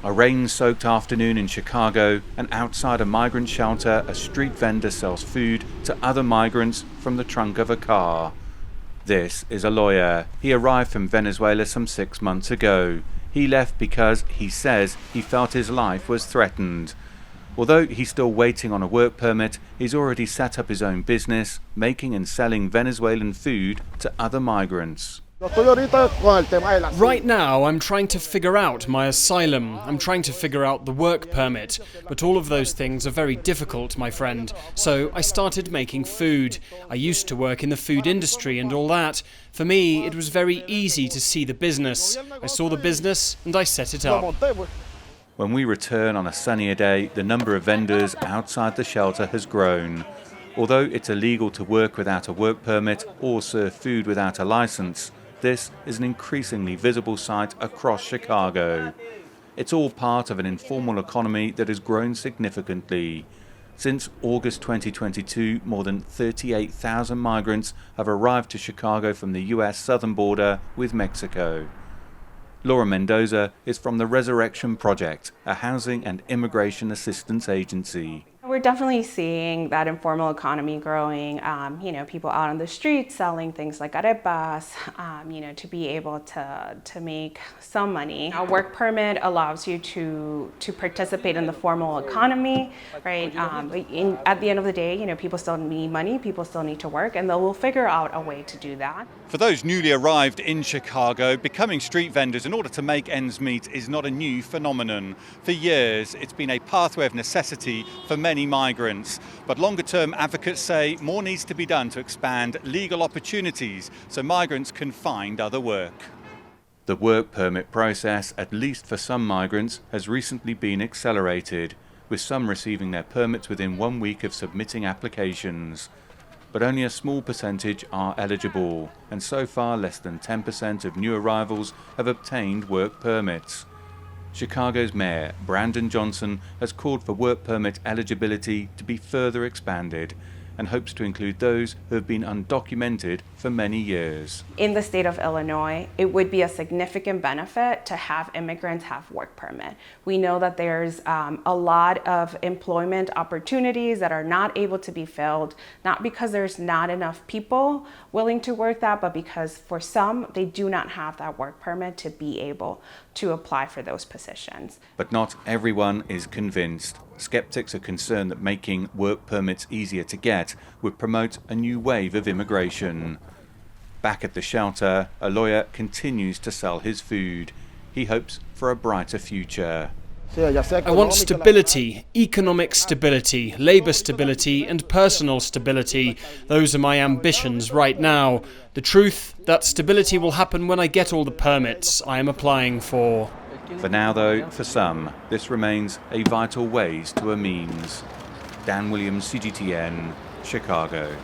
A rain-soaked afternoon in Chicago, and outside a migrant shelter, a street vendor sells food to other migrants from the trunk of a car. This is a lawyer. He arrived from Venezuela some 6 months ago. He left because, he says, he felt his life was threatened. Although he's still waiting on a work permit, he's already set up his own business, making and selling Venezuelan food to other migrants. Right now, I'm trying to figure out my asylum. I'm trying to figure out the work permit. But all of those things are very difficult, my friend. So I started making food. I used to work in the food industry and all that. For me, it was very easy to see the business. I saw the business and I set it up. When we return on a sunnier day, the number of vendors outside the shelter has grown. Although it's illegal to work without a work permit or serve food without a license, this is an increasingly visible sight across Chicago. It's all part of an informal economy that has grown significantly. Since August 2022, more than 38,000 migrants have arrived to Chicago from the US southern border with Mexico. Laura Mendoza is from the Resurrection Project, a housing and immigration assistance agency. We're definitely seeing that informal economy growing, people out on the streets selling things like arepas, to be able to make some money. A work permit allows you to participate in the formal economy, right? At the end of the day, people still need money, people still need to work, and they will figure out a way to do that. For those newly arrived in Chicago, becoming street vendors in order to make ends meet is not a new phenomenon. For years, it's been a pathway of necessity for many migrants. But longer-term advocates say more needs to be done to expand legal opportunities so migrants can find other work. The work permit process, at least for some migrants, has recently been accelerated, with some receiving their permits within 1 week of submitting applications. But only a small percentage are eligible, and so far less than 10% of new arrivals have obtained work permits. Chicago's Mayor, Brandon Johnson, has called for work permit eligibility to be further expanded and hopes to include those who have been undocumented for many years. In the state of Illinois, it would be a significant benefit to have immigrants have work permit. We know that there's a lot of employment opportunities that are not able to be filled, not because there's not enough people willing to work that, but because for some, they do not have that work permit to be able to apply for those positions. But not everyone is convinced. Skeptics are concerned that making work permits easier to get would promote a new wave of immigration. Back at the shelter, a lawyer continues to sell his food. He hopes for a brighter future. I want stability, economic stability, labor stability, and personal stability. Those are my ambitions right now. The truth, that stability will happen when I get all the permits I am applying for. For now, though, for some, this remains a vital ways to a means. Dan Williams, CGTN, Chicago.